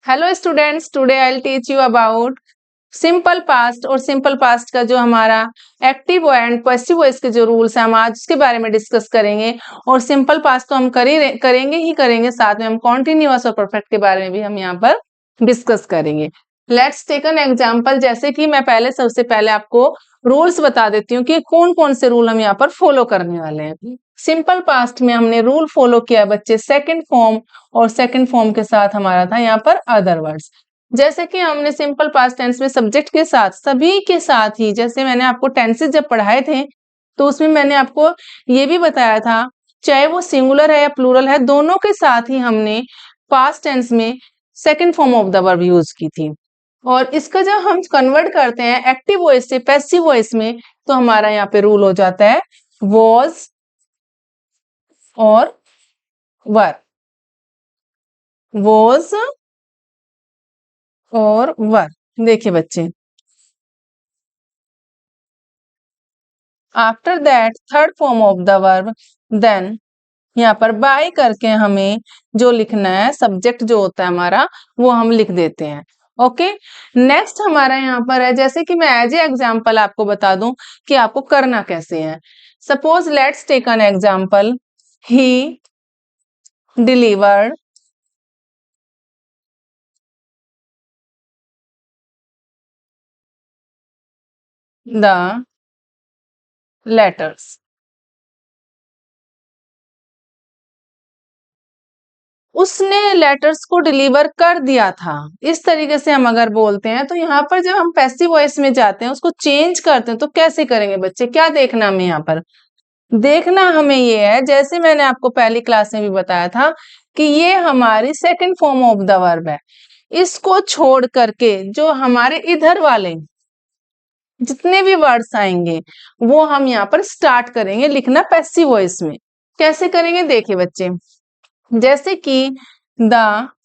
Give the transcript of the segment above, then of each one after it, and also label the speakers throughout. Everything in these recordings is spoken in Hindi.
Speaker 1: Hello students, today I will teach you about simple past और सिंपल पास्ट का जो हमारा एक्टिव एंड पैसिव वॉइस के जो रूल्स हैं हम आज उसके बारे में डिस्कस करेंगे। और सिंपल पास्ट तो हम करेंगे, साथ में हम कॉन्टिन्यूअस और परफेक्ट के बारे में भी हम यहाँ पर डिस्कस करेंगे। Let's take an example. जैसे कि मैं सबसे पहले आपको रूल्स बता देती हूँ कि कौन कौन से रूल हम यहाँ पर फॉलो करने वाले हैं। सिंपल पास्ट में हमने रूल फॉलो किया बच्चे सेकंड फॉर्म, और सेकंड फॉर्म के साथ हमारा था यहाँ पर अदर वर्ड्स। जैसे कि हमने सिंपल पास्ट टेंस में सब्जेक्ट के साथ सभी के साथ ही, जैसे मैंने आपको टेंसेस जब पढ़ाए थे तो उसमें मैंने आपको ये भी बताया था, चाहे वो सिंगुलर है या प्लूरल है, दोनों के साथ ही हमने पास्ट टेंस में second form of the verb use की थी। और इसका जब हम कन्वर्ट करते हैं एक्टिव वॉइस से पैसिव वॉइस में, तो हमारा यहाँ पे रूल हो जाता है वॉज और वर। वॉज और वर। देखिए बच्चे, after that third form of the verb, then यहाँ पर बाय करके हमें जो लिखना है, सब्जेक्ट जो होता है हमारा, वो हम लिख देते हैं। ओके, नेक्स्ट हमारा यहाँ पर है, जैसे कि मैं एज ए एग्जाम्पल आपको बता दूं कि आपको करना कैसे है। Suppose let's take an example, he delivered the letters. उसने लेटर्स को डिलीवर कर दिया था, इस तरीके से हम अगर बोलते हैं तो यहाँ पर जब हम पैसिव वॉइस में जाते हैं, उसको चेंज करते हैं, तो कैसे करेंगे बच्चे? क्या देखना हमें यहाँ पर? देखना हमें ये है, जैसे मैंने आपको पहली क्लास में भी बताया था कि ये हमारी second form of the verb है। इसको छोड़ करके जो हमारे इधर वाले जितने भी वर्ड्स आएंगे वो हम यहाँ पर स्टार्ट करेंगे लिखना पैसिव वॉइस में। कैसे करेंगे देखिए बच्चे, जैसे कि द,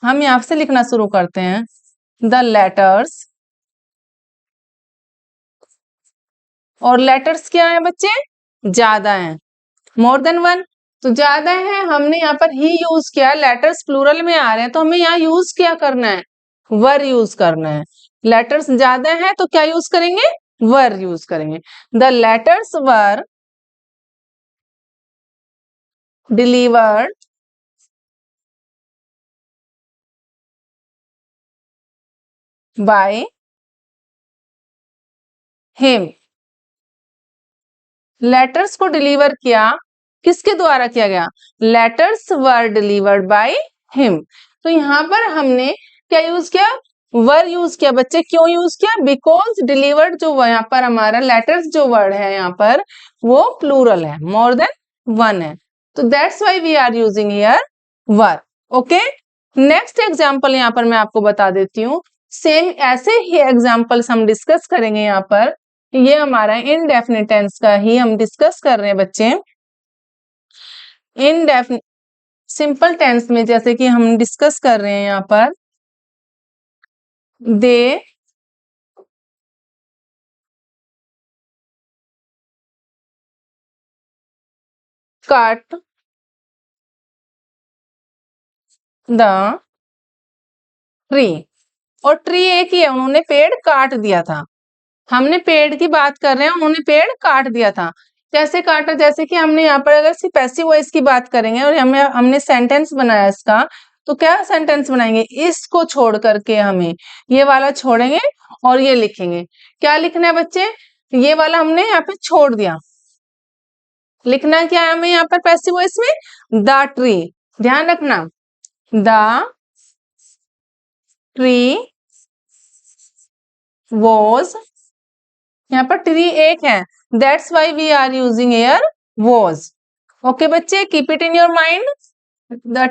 Speaker 1: हम यहाँ से लिखना शुरू करते हैं द लेटर्स। और लेटर्स क्या है बच्चे? ज्यादा है, मोर देन वन। तो ज्यादा है, हमने यहाँ पर ही यूज किया, लेटर्स प्लूरल में आ रहे हैं तो हमें यहाँ यूज क्या करना है? वर यूज करना है। लेटर्स ज्यादा है तो क्या यूज करेंगे? वर यूज करेंगे। The letters were delivered by him. Letters को डिलीवर किया, किसके द्वारा किया गया? Letters were delivered by him. तो यहाँ पर हमने क्या यूज किया? वर यूज किया बच्चे। क्यों यूज किया? बिकॉज डिलीवर्ड जो यहाँ पर हमारा लेटर्स जो वर्ड है यहाँ पर वो प्लूरल है, मोर देन वन है, तो that's why we are using here were. Okay, next example यहाँ पर मैं आपको बता देती हूँ। सेम ऐसे ही एग्जाम्पल्स हम डिस्कस करेंगे यहाँ पर। ये हमारा इनडेफिनिट टेंस का ही हम डिस्कस कर रहे हैं बच्चे। इनडेफिनिट सिंपल टेंस में जैसे कि हम डिस्कस कर रहे हैं यहाँ पर, दे कट द ट्री। और ट्री एक ही है, उन्होंने पेड़ काट दिया था। हमने पेड़ की बात कर रहे हैं, उन्होंने पेड़ काट दिया था। कैसे काटा? जैसे कि हमने यहाँ पर अगर सिर्फ पैसिव वॉइस की बात करेंगे और हमने सेंटेंस बनाया इसका, तो क्या सेंटेंस बनाएंगे? इसको छोड़ करके हमें ये वाला छोड़ेंगे और ये लिखेंगे। क्या लिखना है बच्चे? ये वाला हमने यहाँ पे छोड़ दिया। लिखना क्या है हमें यहाँ पर पैसिव वॉइस में? The tree. ध्यान रखना, द ट्री वॉज, यहाँ पर ट्री एक है, that's why we are using here was. Okay बच्चे, keep it in your mind. The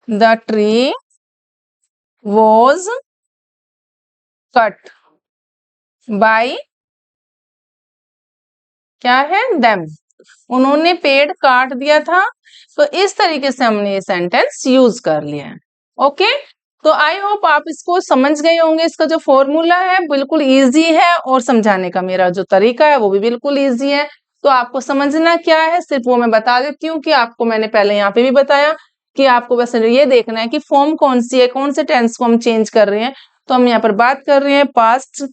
Speaker 1: the tree was cut by, क्या है? देम। उन्होंने पेड़ काट दिया था। तो इस तरीके से हमने ये सेंटेंस यूज कर लिया है। ओके, तो आई होप आप इसको समझ गए होंगे। इसका जो फॉर्मूला है बिल्कुल इजी है और समझाने का मेरा जो तरीका है वो भी बिल्कुल इजी है। तो आपको समझना क्या है सिर्फ वो मैं बता देती हूँ कि आपको मैंने पहले यहाँ पे भी बताया कि आपको बस ये देखना है कि फॉर्म कौन सी है, कौन से टेंस को हम चेंज कर रहे हैं। तो हम यहाँ पर बात कर रहे हैं पास्ट,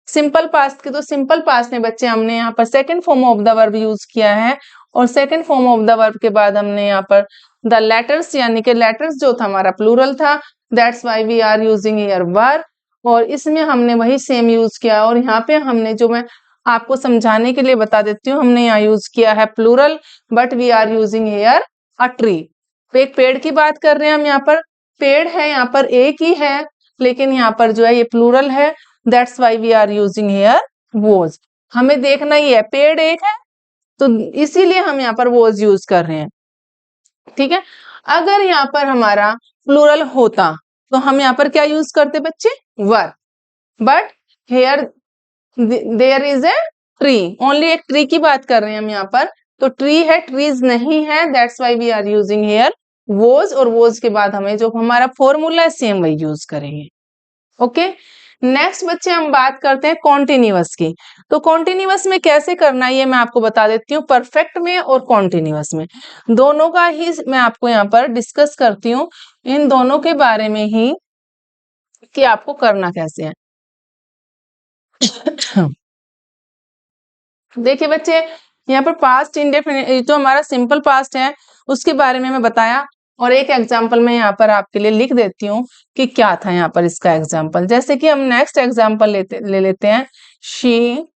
Speaker 1: सिंपल पास्ट की। तो सिंपल पास्ट में बच्चे हमने यहाँ पर second form of the verb use किया है और second form of the verb के बाद हमने यहाँ पर द लेटर्स, यानी कि लेटर्स जो था हमारा प्लूरल था, that's why we are using here were. और इसमें हमने वही सेम यूज किया और यहाँ पे हमने जो मैं आपको समझाने के लिए बता देती हूँ, हमने यहाँ यूज किया है plural, but we are using here a tree. एक पेड़ की बात कर रहे हैं हम, यहाँ पर पेड़ है, यहाँ पर एक ही है, लेकिन यहाँ पर जो है ये प्लूरल है, that's why we are using here was. हमें देखना ही है पेड़ एक है तो इसीलिए हम यहाँ पर वॉज यूज कर रहे हैं, ठीक है। अगर यहाँ पर हमारा प्लूरल होता तो हम यहाँ पर क्या यूज करते बच्चे, were, but here there is a tree, only एक ट्री की बात कर रहे हैं हम यहाँ पर, तो ट्री है, ट्रीज नहीं है, that's why we are using here was. और वॉज के बाद हमें जो हमारा फॉर्मूला है सेम वही यूज करेंगे। ओके, नेक्स्ट बच्चे हम बात करते हैं कॉन्टिन्यूअस की। तो कॉन्टिन्यूअस में कैसे करना है ये मैं आपको बता देती हूँ, परफेक्ट में और कॉन्टिन्यूअस में, दोनों का ही मैं आपको यहाँ पर डिस्कस करती हूँ, इन दोनों के बारे में ही कि आपको करना कैसे है। देखिए बच्चे, यहाँ पर पास्ट इंडेफिनिट जो हमारा सिंपल पास्ट है उसके बारे में मैं बताया, और एक एग्जाम्पल मैं यहाँ पर आपके लिए लिख देती हूँ कि क्या था यहाँ पर इसका एग्जाम्पल। जैसे कि हम नेक्स्ट एग्जाम्पल ले लेते हैं, शी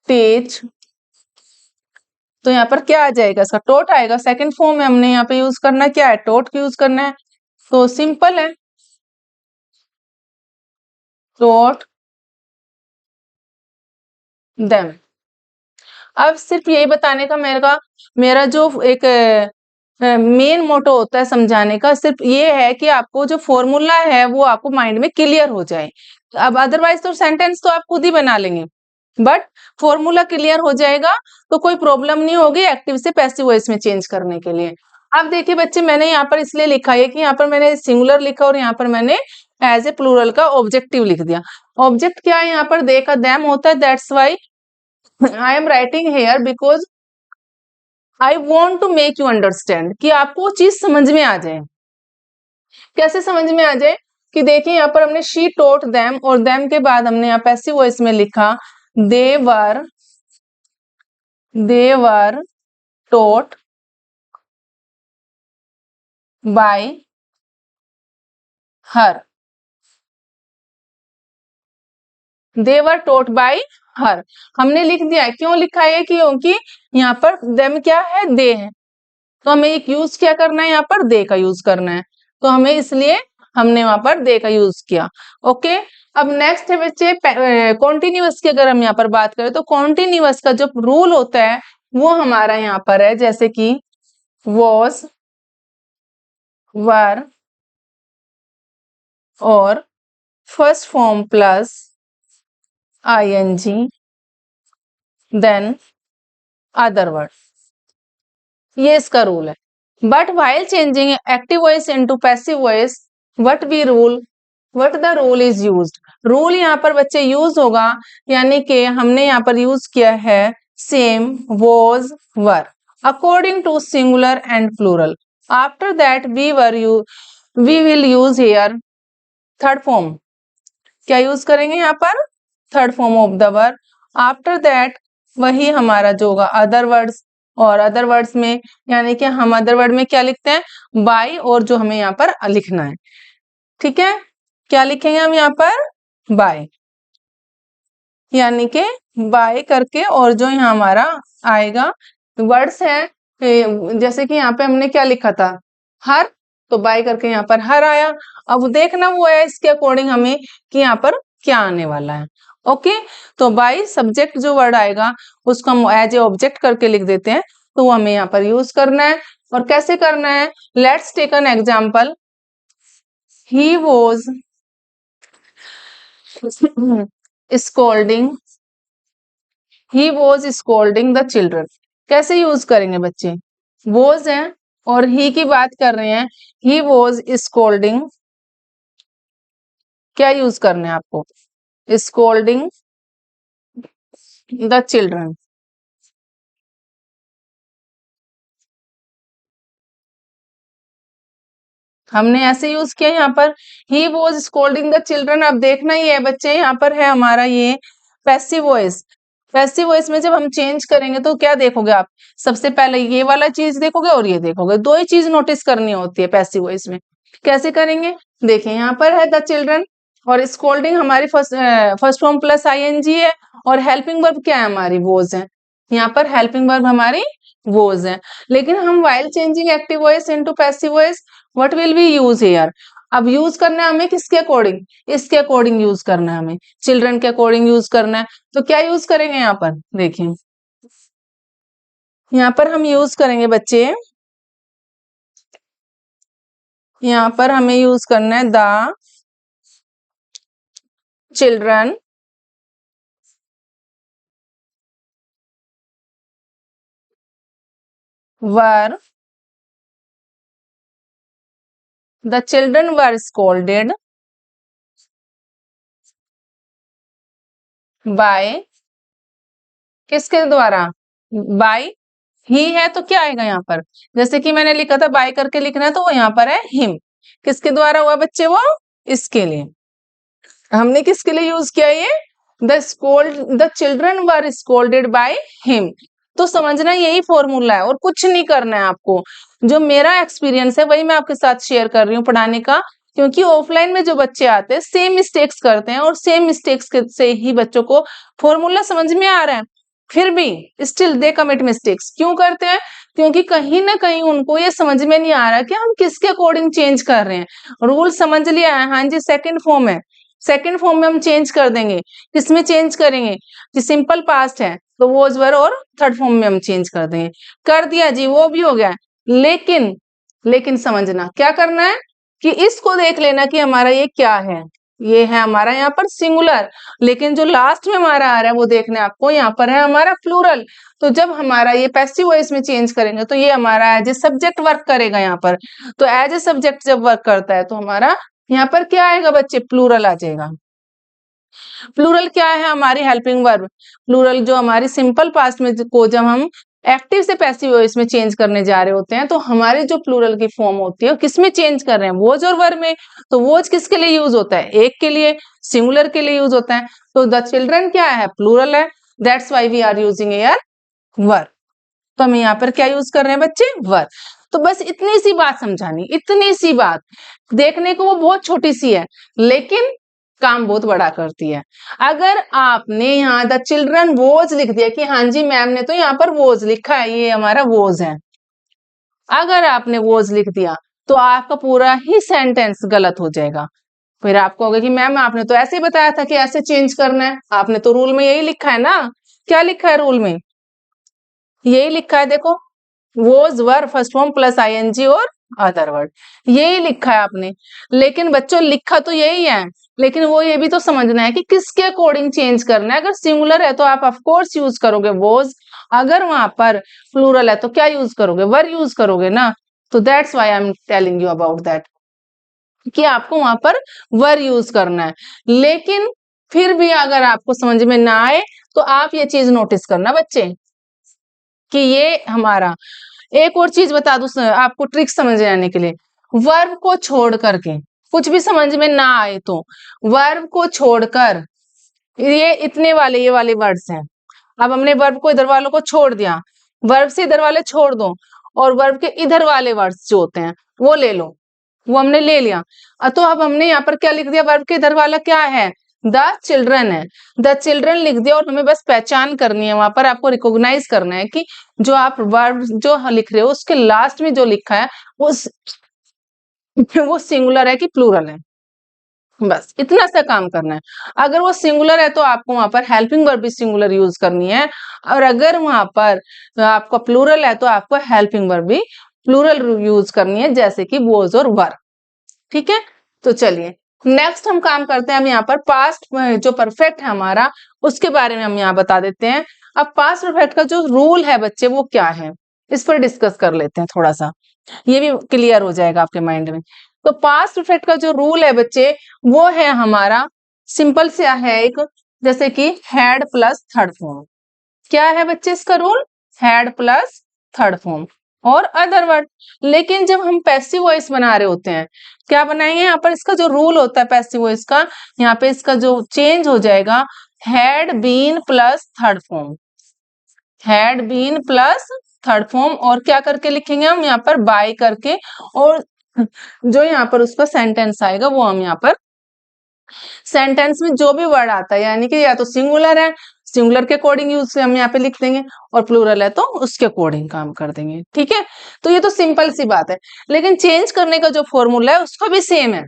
Speaker 1: टीच। तो यहाँ पर क्या आ जाएगा, इसका टोट आएगा, सेकंड फॉर्म में हमने यहाँ पे यूज करना क्या है, टोट यूज करना है। तो सिंपल है, टोट देम। अब सिर्फ यही बताने का मेरा जो एक मेन मोटो होता है समझाने का, सिर्फ ये है कि आपको जो फॉर्मूला है वो आपको माइंड में क्लियर हो जाए। अब अदरवाइज तो सेंटेंस तो आप खुद ही बना लेंगे, बट फॉर्मूला क्लियर हो जाएगा तो कोई प्रॉब्लम नहीं होगी एक्टिव से पैसिव वॉइस में चेंज करने के लिए। अब देखिए बच्चे, मैंने यहाँ पर इसलिए लिखा है कि यहाँ पर मैंने सिंगुलर लिखा और यहाँ पर मैंने एज ए प्लूरल का ऑब्जेक्टिव लिख दिया। ऑब्जेक्ट क्या है यहाँ पर, देखा दैम होता है, that's why I am writing here because I want to make you understand, कि आपको चीज समझ में आ जाए। कैसे समझ में आ जाए कि देखिए यहाँ पर हमने शी टोट देम और देम के बाद हमने यहाँ पैसिव वॉइस में लिखा दे वर टोट बाय हर, दे वर टोट बाय हर हमने लिख दिया है। क्यों लिखा है, क्योंकि यहाँ पर देम क्या है, दे है, तो हमें एक यूज क्या करना है, यहाँ पर दे का यूज करना है, तो हमें इसलिए हमने वहां पर दे का यूज किया। ओके, अब नेक्स्ट है बच्चे कॉन्टिन्यूअस की। अगर हम यहाँ पर बात करें तो कॉन्टिन्यूअस का जो रूल होता है वो हमारा यहाँ पर है, जैसे कि वॉज, वर और first form plus ing then other word, ये इसका रूल है। But while changing active voice into passive voice what the rule is used. Rule यहाँ पर बच्चे यूज होगा, यानी कि हमने यहाँ पर यूज किया है same was were according to singular and plural. After that we will use here third form. क्या यूज करेंगे यहाँ पर, third form of the verb. After that वही हमारा जो होगा अदर वर्ड्स, और अदर वर्ड्स में यानी कि हम अदर वर्ड में क्या लिखते हैं, बाय, और जो हमें यहाँ पर लिखना है, ठीक है, क्या लिखेंगे हम यहाँ पर, बाय, यानी कि बाय करके, और जो यहाँ हमारा आएगा वर्ड्स है, जैसे कि यहाँ पे हमने क्या लिखा था, हर, तो बाय करके यहाँ पर हर आया। अब देखना वो है इसके अकॉर्डिंग हमें कि यहाँ पर क्या आने वाला है। ओके, तो बाय सब्जेक्ट जो वर्ड आएगा उसको हम एज ए ऑब्जेक्ट करके लिख देते हैं, तो वो हमें यहाँ पर यूज करना है। और कैसे करना है, let's take an example, he was scolding the children. कैसे यूज करेंगे बच्चे, वॉज है और ही की बात कर रहे हैं, ही वॉज स्कोल्डिंग, क्या यूज करना है आपको, स्कोल्डिंग द चिल्ड्रन। हमने ऐसे यूज किया यहाँ पर, ही वॉज स्कोल्डिंग द चिल्ड्रन। अब देखना ही है बच्चे, यहाँ पर है हमारा ये पैसिव वॉइस। पैसिव वॉइस में जब हम चेंज करेंगे तो क्या देखोगे आप, सबसे पहले ये वाला चीज देखोगे और ये देखोगे, दो ही चीज नोटिस करनी होती है पैसिव वॉइस में। कैसे करेंगे, देखिए यहाँ पर है द चिल्ड्रन और स्कोल्डिंग हमारी फर्स्ट फॉर्म प्लस आईएनजी है, और हेल्पिंग वर्ब क्या है हमारी, वॉज है। यहाँ पर हेल्पिंग वर्ब हमारी वॉज है। लेकिन हम while changing active voice into passive voice, what will we use here. अब यूज करना है हमें किसके अकॉर्डिंग, इसके अकॉर्डिंग यूज करना है हमें, चिल्ड्रन के अकॉर्डिंग यूज करना है। तो क्या यूज करेंगे यहाँ पर, देखिए यहाँ पर हम यूज करेंगे बच्चे, यहाँ पर हमें यूज करना है the children were, the children were scolded by, किसके द्वारा, बाय ही है तो क्या आएगा यहाँ पर, जैसे कि मैंने लिखा था बाय करके लिखना है, तो वो यहाँ पर है हिम। किसके द्वारा हुआ बच्चे, वो इसके लिए, हमने किसके लिए यूज किया ये, the children were scolded by him. तो समझना यही फॉर्मूला है और कुछ नहीं करना है आपको। जो मेरा एक्सपीरियंस है वही मैं आपके साथ शेयर कर रही हूँ पढ़ाने का, क्योंकि ऑफलाइन में जो बच्चे आते हैं सेम मिस्टेक्स करते हैं और सेम मिस्टेक्स से ही बच्चों को फॉर्मूला समझ में आ रहा है, फिर भी स्टिल दे कमिट मिस्टेक्स। क्यों करते हैं, क्योंकि कहीं ना कहीं उनको ये समझ में नहीं आ रहा कि हम किसके अकॉर्डिंग चेंज कर रहे हैं। रूल समझ लिया है, हाँ जी सेकंड फॉर्म है, सेकंड फॉर्म में हम चेंज कर देंगे। किसमें चेंज करेंगे, कि सिंपल पास्ट है तो वॉज वर, और थर्ड फॉर्म में हम चेंज कर देंगे। कर दिया जी, वो भी हो गया। लेकिन समझना क्या करना है, कि इसको देख लेना कि हमारा ये क्या है, ये है हमारा यहाँ पर सिंगुलर, लेकिन जो लास्ट में हमारा आ रहा है वो देखना है आपको, यहाँ पर है हमारा प्लूरल। तो जब हमारा ये पैसिव वॉइस में चेंज करेंगे तो ये हमारा एज ए सब्जेक्ट वर्क करेगा यहाँ पर। तो एज ए सब्जेक्ट जब वर्क करता है तो हमारा यहाँ पर क्या आएगा बच्चे, प्लूरल आ जाएगा। प्लूरल क्या है, हमारी हेल्पिंग वर्ब। प्लूरल जो हमारी सिंपल पास्ट में को जब हम एक्टिव से पैसिव वॉइस में चेंज करने जा रहे होते हैं, तो हमारे जो प्लूरल की फॉर्म होती है किस में चेंज कर रहे हैं, वोज और वर में। तो वोज किसके लिए यूज होता है, एक के लिए, सिंगुलर के लिए यूज होता है। तो द चिल्ड्रन क्या है, प्लूरल है, that's why we are using here were. तो हम यहाँ पर क्या यूज कर रहे हैं बच्चे, वर। तो बस इतनी सी बात समझानी, इतनी सी बात, देखने को वो बहुत छोटी सी है लेकिन काम बहुत बड़ा करती है। अगर आपने यहाँ द चिल्ड्रन वोज लिख दिया कि हाँ जी मैम ने तो यहाँ पर वोज लिखा है, ये हमारा वोज है, अगर आपने वोज लिख दिया तो आपका पूरा ही सेंटेंस गलत हो जाएगा। फिर आपको होगा कि मैम आपने तो ऐसे ही बताया था कि ऐसे चेंज करना है, आपने तो रूल में यही लिखा है ना। क्या लिखा है रूल में, यही लिखा है, देखो was were first form plus ING और अदर वर्ड, यही लिखा है आपने। लेकिन बच्चों लिखा तो यही है, लेकिन वो ये भी तो समझना है कि किसके अकॉर्डिंग चेंज करना है। अगर सिंगुलर है तो आप ऑफ कोर्स यूज करोगे वोज, अगर वहां पर प्लूरल है तो क्या यूज करोगे, वर यूज करोगे ना। तो that's why I am telling you about that, कि आपको वहां पर वर यूज करना है। लेकिन फिर भी अगर आपको समझ में ना आए तो आप ये चीज नोटिस करना बच्चे, कि ये हमारा, एक और चीज बता दूं आपको ट्रिक समझ आने के लिए, वर्ब को छोड़ करके कुछ भी समझ में ना आए तो वर्ब को छोड़कर, ये इतने वाले ये वाले वर्ड्स हैं। अब हमने वर्ब को इधर वालों को छोड़ दिया, वर्ब से इधर वाले छोड़ दो, और वर्ब के इधर वाले वर्ड्स जो होते हैं वो ले लो, वो हमने ले लिया। तो अब हमने यहाँ पर क्या लिख दिया, वर्ब के इधर वाला क्या है, द चिल्ड्रन है, द चिल्ड्रन लिख दिया। और हमें बस पहचान करनी है, वहां पर आपको रिकॉग्नाइज करना है कि जो आप वर्ब जो लिख रहे हो उसके लास्ट में जो लिखा है वो सिंगुलर है कि प्लूरल है, बस इतना सा काम करना है। अगर वो सिंगुलर है तो आपको वहां पर हेल्पिंग वर्ब भी सिंगुलर यूज करनी है, और अगर वहां पर आपका प्लूरल है तो आपको हेल्पिंग वर्ब भी प्लूरल यूज करनी है, जैसे कि वोज और वर। ठीक है, तो चलिए नेक्स्ट हम काम करते हैं। हम यहाँ पर पास्ट जो परफेक्ट है हमारा उसके बारे में हम यहाँ बता देते हैं। अब पास्ट परफेक्ट का जो रूल है बच्चे वो क्या है, इस पर डिस्कस कर लेते हैं थोड़ा सा, ये भी क्लियर हो जाएगा आपके माइंड में। तो पास्ट परफेक्ट का जो रूल है बच्चे वो है हमारा, सिंपल से है एक, जैसे कि हैड प्लस थर्ड फॉर्म। क्या है बच्चे इसका rule? Had plus third form और अदर वर्ड। लेकिन जब हम पैसिव वॉइस बना रहे होते हैं, क्या बनाएंगे यहाँ पर? इसका जो रूल होता है पैसिव वॉइस का, यहाँ पे इसका जो चेंज हो जाएगा, had been plus third form, had been plus third form, और क्या करके लिखेंगे हम यहाँ पर? बाय करके। और जो यहाँ पर उसका सेंटेंस आएगा वो हम यहाँ पर सेंटेंस में जो भी वर्ड आता है, यानी कि या तो सिंगुलर है, सिंगुलर के अकॉर्डिंग यूज हम यहाँ पे लिख देंगे, और प्लूरल है तो उसके अकॉर्डिंग काम कर देंगे। ठीक है, तो ये तो सिंपल सी बात है। लेकिन चेंज करने का जो फॉर्मूला है उसका भी सेम है।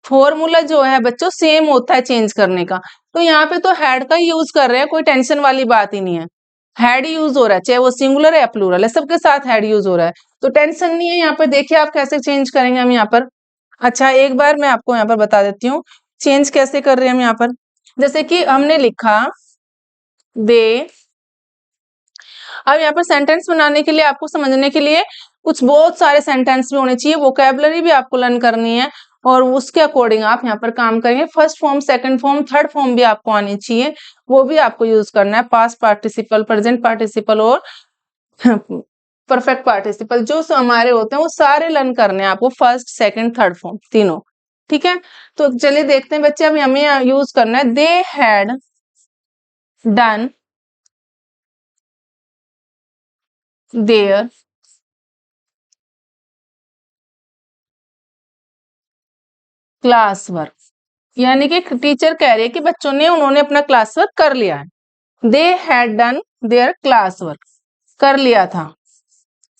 Speaker 1: फॉर्मूला जो है बच्चों सेम होता है चेंज करने का। तो यहाँ पे तो हैड का यूज कर रहे हैं, कोई टेंशन वाली बात ही नहीं है। हैड यूज हो रहा है, चाहे वो सिंगुलर है या प्लूरल है, सबके साथ हैड यूज हो रहा है, तो टेंशन नहीं है। यहाँ पर देखिए आप कैसे चेंज करेंगे हम यहाँ पर। अच्छा, एक बार मैं आपको यहाँ पर बता देती हूँ चेंज कैसे कर रहे हैं हम यहाँ पर। जैसे कि हमने लिखा दे, अब यहाँ पर सेंटेंस बनाने के लिए आपको समझने के लिए कुछ बहुत सारे सेंटेंस भी होने चाहिए, वोकैबुलरी भी आपको लर्न करनी है, और उसके अकॉर्डिंग आप यहाँ पर काम करेंगे। First form, second form, third form भी आपको आनी चाहिए, वो भी आपको यूज करना है। पास्ट पार्टिसिपल, प्रेजेंट पार्टिसिपल और परफेक्ट पार्टिसिपल जो हमारे होते हैं वो सारे लर्न करने हैं आपको, फर्स्ट सेकंड थर्ड फॉर्म तीनों। ठीक है, तो चलिए देखते हैं बच्चे, अभी हमें यूज करना है they had done their class work. यानी कि टीचर कह रही है कि बच्चों ने, उन्होंने अपना क्लास वर्क कर लिया है। They had done their class work, कर लिया था।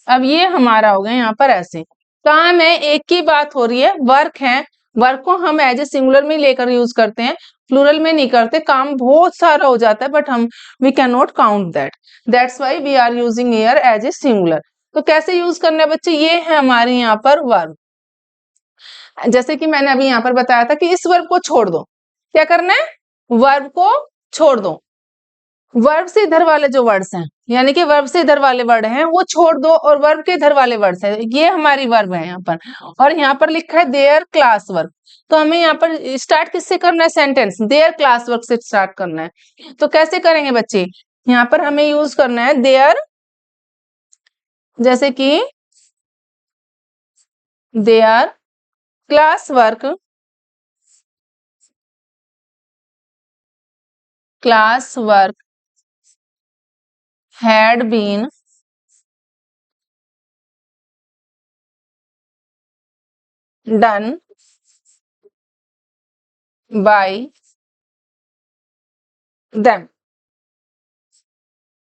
Speaker 1: अब ये हमारा हो गया यहाँ पर ऐसे। काम है, एक ही बात हो रही है, वर्क है। वर्क को हम एज ए सिंगुलर में लेकर यूज करते हैं, प्लूरल में नहीं करते। काम बहुत सारा हो जाता है, बट हम we can not count that, that's why we are using here as a singular. तो कैसे यूज करना है बच्चे? ये है हमारे यहाँ पर वर्ब। जैसे कि मैंने अभी यहाँ पर बताया था कि इस वर्ब को छोड़ दो। क्या करना है? वर्ब को छोड़ दो। वर्ब से इधर वाले जो वर्ड्स हैं, यानी कि वर्ब से इधर वाले वर्ड हैं वो छोड़ दो, और वर्ब के इधर वाले वर्ड्स हैं, ये हमारी वर्ब है यहाँ पर। और यहाँ पर लिखा है देयर क्लास वर्क, तो हमें यहाँ पर स्टार्ट किससे करना है? सेंटेंस देयर क्लास वर्क से स्टार्ट करना है। तो कैसे करेंगे बच्चे? यहाँ पर हमें यूज करना है देयर, जैसे कि their class work, class work had been done by them।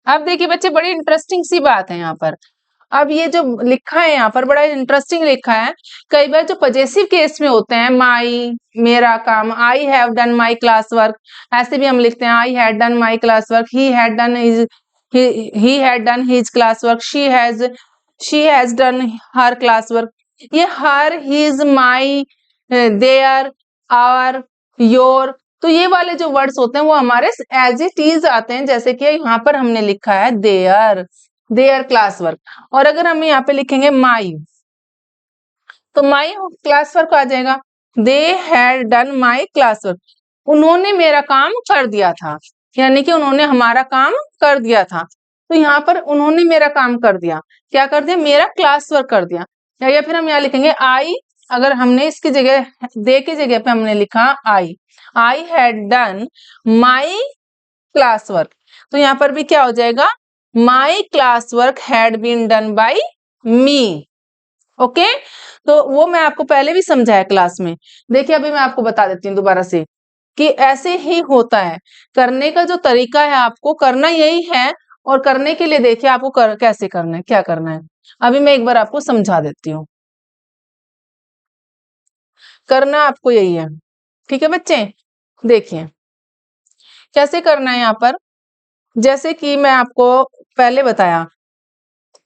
Speaker 1: अब देखिए बच्चे, बड़ी इंटरेस्टिंग सी बात है यहाँ पर। अब ये जो लिखा है यहाँ पर बड़ा इंटरेस्टिंग लिखा है। कई बार जो पजेसिव केस में होते हैं, माई मेरा काम, I have done my class work, ऐसे भी हम लिखते हैं आई had done my class work, he had done his, he had done his classwork, she has done her classwork। ये हर, his, my, their, our, your, तो ये वाले जो वर्ड्स होते हैं वो हमारे एज इट इज आते हैं, जैसे कि यहाँ पर हमने लिखा है देयर क्लास वर्क। और अगर हम यहाँ पे लिखेंगे माई, तो माई क्लास वर्क आ जाएगा। दे had done my class work, उन्होंने मेरा काम कर दिया था, यानी कि उन्होंने हमारा काम कर दिया था। तो यहाँ पर उन्होंने मेरा काम कर दिया, क्या कर दिया? मेरा क्लास वर्क कर दिया। या फिर हम यहाँ लिखेंगे आई, अगर हमने इसकी जगह, दे की जगह पे हमने लिखा I had done my class work, तो यहाँ पर भी क्या हो जाएगा? My class work had been done by me. Okay, तो वो मैं आपको पहले भी समझाया क्लास में। देखिए अभी मैं आपको बता देती हूँ दोबारा से कि ऐसे ही होता है। करने का जो तरीका है आपको करना यही है, और करने के लिए देखिए आपको कैसे करना है, क्या करना है, अभी मैं एक बार आपको समझा देती हूँ। करना आपको यही है, ठीक है बच्चे? देखिए कैसे करना है यहाँ पर। जैसे कि मैं आपको पहले बताया,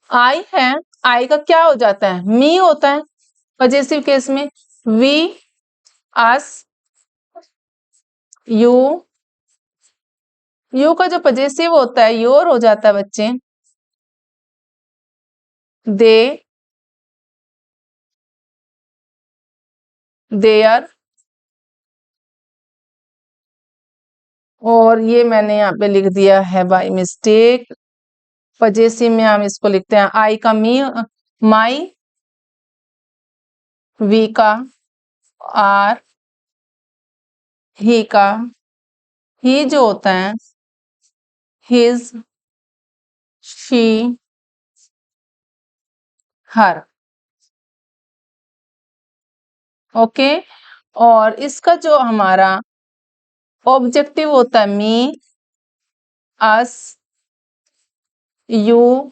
Speaker 1: आई है, आई का क्या हो जाता है? मी होता है पजेसिव केस में। वी, अस, यू, यू का जो पजेसिव होता है योर हो जाता है बच्चे। दे, देयर, और ये मैंने यहाँ पे लिख दिया है बाय मिस्टेक, पजेसिव में हम इसको लिखते हैं आई का मी, माई, वी का आर, ही का ही जो होता है हिज, शी, हर। ओके, और इसका जो हमारा ऑब्जेक्टिव होता है मी, अस, यू,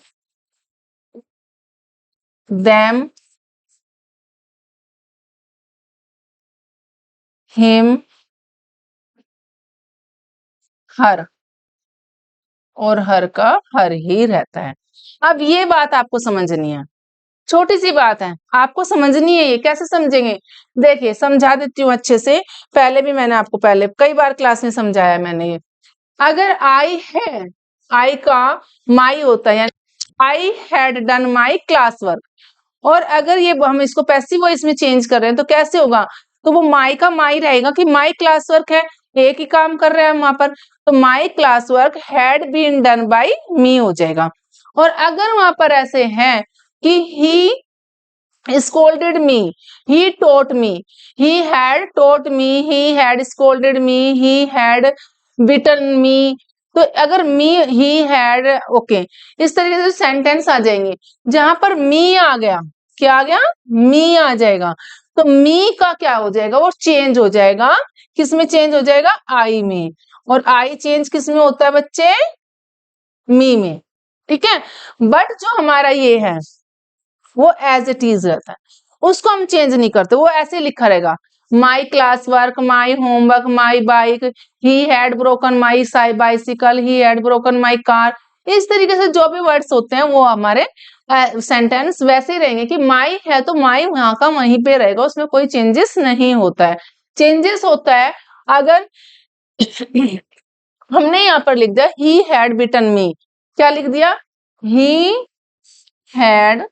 Speaker 1: them, him, her, और हर का हर ही रहता है। अब ये बात आपको समझनी है, छोटी सी बात है, आपको समझनी है। ये कैसे समझेंगे, देखिए समझा देती हूँ अच्छे से। पहले भी मैंने आपको पहले कई बार क्लास में समझाया मैंने ये। अगर आई है, आई का माई होता है, यानी आई had done my class work, और अगर ये हम इसको पैसिव वॉइस में चेंज कर रहे हैं तो कैसे होगा, तो वो माई का माई रहेगा कि माई क्लास वर्क है, एक ही काम कर रहे हैं हम वहां पर, तो my class work had been done by me हो जाएगा। और अगर वहां पर ऐसे है कि ही scolded me, he taught me, he had taught me, he had scolded me, he had beaten me, तो अगर मी, ही हैड, ओके, इस तरीके से सेंटेंस आ जाएंगे। जहां पर मी आ गया, क्या आ गया, मी आ जाएगा, तो मी का क्या हो जाएगा, वो चेंज हो जाएगा, किस में चेंज हो जाएगा, आई में। और आई चेंज किस में होता है बच्चे, मी में। ठीक है, बट जो हमारा ये है वो एज इट इज रहता है, उसको हम चेंज नहीं करते, वो ऐसे लिखा रहेगा, माई class work, my homework, my bike, he had broken my bicycle, he had broken my car. इस तरीके से जो भी वर्ड्स होते हैं वो हमारे सेंटेंस वैसे ही रहेंगे कि माई है तो माई वहां का वहीं पे रहेगा, उसमें कोई चेंजेस नहीं होता है। चेंजेस होता है अगर हमने यहाँ पर लिख दिया ही हैड बिटन मी, क्या लिख दिया, ही हैड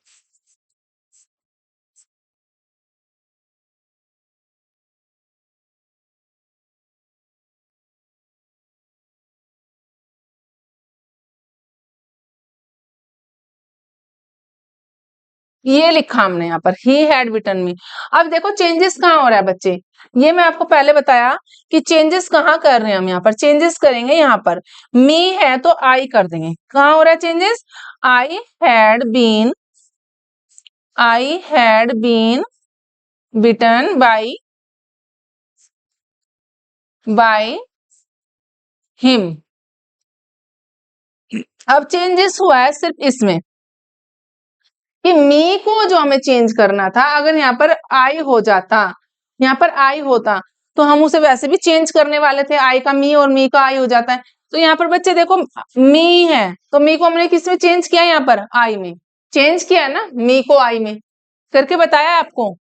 Speaker 1: ये लिखा हमने यहाँ पर ही हैड बिटन मी। अब देखो चेंजेस कहाँ हो रहा है बच्चे, ये मैं आपको पहले बताया कि चेंजेस कहाँ कर रहे हैं हम, यहाँ पर चेंजेस करेंगे, यहाँ पर मी है तो आई कर देंगे, कहाँ हो रहा है changes, I had been, I had been beaten by him. अब चेंजेस हुआ है सिर्फ इसमें कि मी को जो हमें चेंज करना था, अगर यहाँ पर आई हो जाता, यहाँ पर आई होता तो हम उसे वैसे भी चेंज करने वाले थे, आई का मी और मी का आई हो जाता है। तो यहाँ पर बच्चे देखो मी है तो मी को हमने किस में चेंज किया, यहाँ पर आई में चेंज किया ना, मी को आई में करके बताया आपको,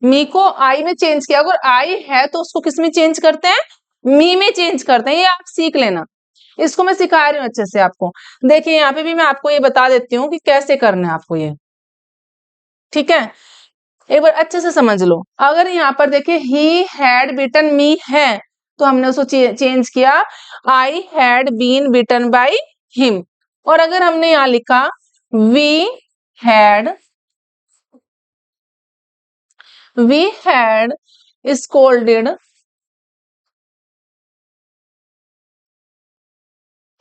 Speaker 1: मी को आई में चेंज किया। अगर आई है तो उसको किस में चेंज करते हैं, मी में चेंज करते हैं, ये आप सीख लेना, इसको मैं सिखा रही हूँ अच्छे से आपको। देखिए यहाँ पे भी मैं आपको ये बता देती हूँ कि कैसे करना है आपको ये, ठीक है, एक बार अच्छे से समझ लो। अगर यहाँ पर देखिए ही हैड बिटन मी है तो हमने उसको चेंज किया, I had been beaten by him. और अगर हमने यहाँ लिखा had we had scolded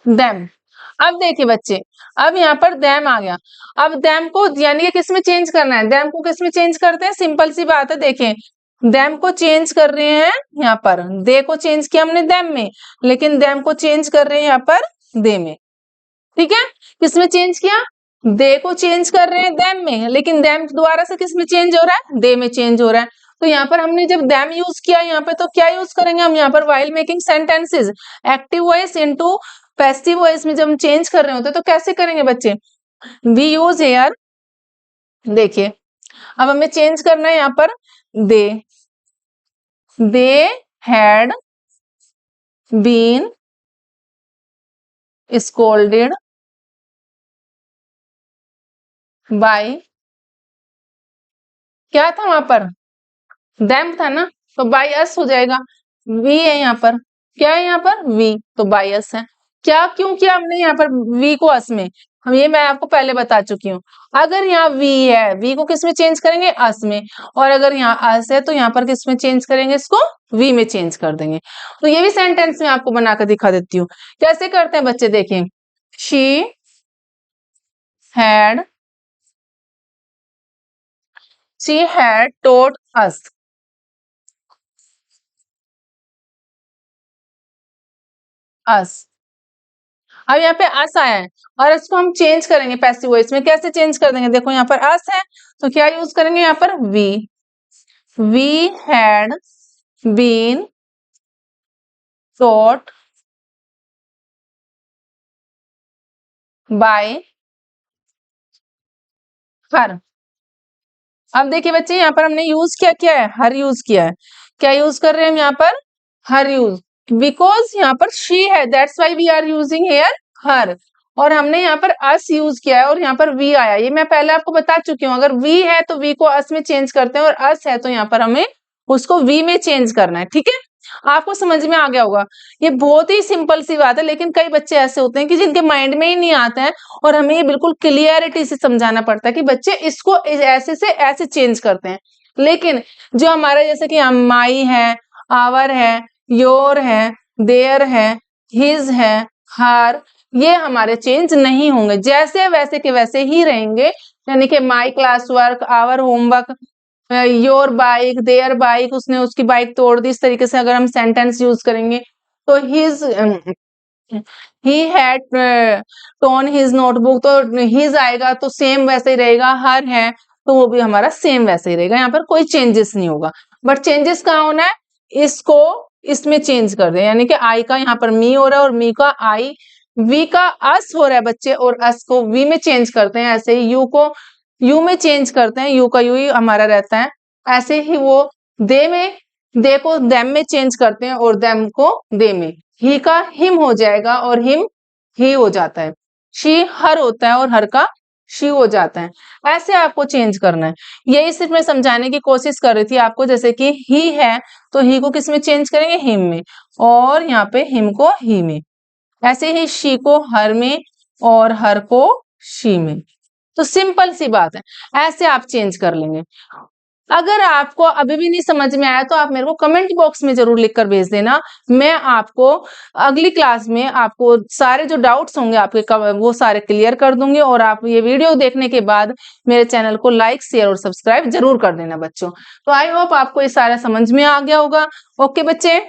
Speaker 1: them. अब देखिए बच्चे, अब यहाँ पर देम आ गया, अब देम को यानी कि किस में चेंज करना है, देम को किस में चेंज करते हैं, सिंपल सी बात है, देखें देम को चेंज कर रहे हैं, यहाँ पर दे को चेंज किया हमने देम में, लेकिन देम को चेंज कर रहे हैं यहाँ पर दे में। ठीक है, किस में चेंज किया, दे को चेंज कर रहे हैं देम में, लेकिन देम दोबारा से किस में चेंज हो रहा है, दे में चेंज हो रहा है। तो यहाँ पर हमने जब देम यूज किया यहाँ पे, तो क्या यूज करेंगे हम यहाँ पर, while making sentences active voice into passive voice में जब हम चेंज कर रहे होते तो कैसे करेंगे बच्चे, वी यूज हेयर, देखिए अब हमें चेंज करना है यहाँ पर they had been scolded by, क्या था वहां पर, देम था ना, तो बाय अस हो जाएगा, वी है यहाँ पर, क्या है यहाँ पर वी, तो बाई अस है। क्या क्यों किया हमने यहाँ पर वी को अस में, हम ये मैं आपको पहले बता चुकी हूँ। अगर यहाँ वी है, वी को किस में चेंज करेंगे, अस में, और अगर यहाँ अस है तो यहाँ पर किस में चेंज करेंगे, इसको वी में चेंज कर देंगे। तो ये भी सेंटेंस में आपको बनाकर दिखा देती हूँ कैसे करते हैं बच्चे, देखें। शी हैड टोट अस, अस। अब यहाँ पे अस आया है और इसको हम चेंज करेंगे पैसिव वॉइस में, कैसे चेंज कर देंगे, देखो यहाँ पर अस है तो क्या यूज करेंगे यहाँ पर we had been taught by her. अब देखिए बच्चे यहाँ पर हमने यूज क्या किया है, हर यूज किया है। क्या यूज कर रहे हैं हम यहाँ पर, हर यूज, बिकॉज यहाँ पर शी है, that's why we are using here her. और हमने यहाँ पर अस यूज किया है और यहाँ पर वी आया, ये मैं पहले आपको बता चुकी हूँ। अगर वी है तो वी को अस में चेंज करते हैं और अस है तो यहाँ पर हमें उसको वी में चेंज करना है, ठीक है। आपको समझ में आ गया होगा। ये बहुत ही सिंपल सी बात है, लेकिन कई बच्चे ऐसे होते हैं कि जिनके माइंड में ही नहीं आता है और हमें ये बिल्कुल क्लियरिटी से समझाना पड़ता है कि बच्चे इसको ऐसे से ऐसे चेंज करते हैं। लेकिन जो हमारा जैसे कि माई है, आवर है, योर है, देयर है, हिज है, हर, ये हमारे चेंज नहीं होंगे, जैसे वैसे के वैसे ही रहेंगे। यानी कि my class work, our homework, your bike, their bike, उसने उसकी बाइक तोड़ दी, इस तरीके से अगर हम सेंटेंस यूज करेंगे तो his, he had tone his notebook, तो हिज आएगा तो सेम वैसे ही रहेगा। हर है तो वो भी हमारा सेम वैसे ही रहेगा, यहाँ पर कोई चेंजेस नहीं होगा। बट चेंजेस कहाँ होना है, इसको इसमें चेंज कर दे, यानी कि आई का यहाँ पर मी हो रहा है और मी का आई, वी का अस हो रहा है बच्चे और अस को वी में चेंज करते हैं। ऐसे ही यू को यू में चेंज करते हैं, यू का यू ही हमारा रहता है। ऐसे ही वो दे में, दे को देम में चेंज करते हैं और देम को दे में। ही का हिम हो जाएगा और हिम ही हो जाता है। शी हर होता है और हर का शी हो जाता है। ऐसे आपको चेंज करना है। यही सिर्फ मैं समझाने की कोशिश कर रही थी आपको, जैसे कि ही है तो ही को किस में चेंज करेंगे, हिम में, और यहाँ पे हिम को ही में। ऐसे ही शी को हर में और हर को शी में। तो सिंपल सी बात है, ऐसे आप चेंज कर लेंगे। अगर आपको अभी भी नहीं समझ में आया तो आप मेरे को कमेंट बॉक्स में जरूर लिखकर भेज देना। मैं आपको अगली क्लास में आपको सारे जो डाउट्स होंगे आपके वो सारे क्लियर कर दूंगी। और आप ये वीडियो देखने के बाद मेरे चैनल को लाइक, शेयर और सब्सक्राइब जरूर कर देना बच्चों। तो आई होप आपको ये सारा समझ में आ गया होगा। ओके बच्चे।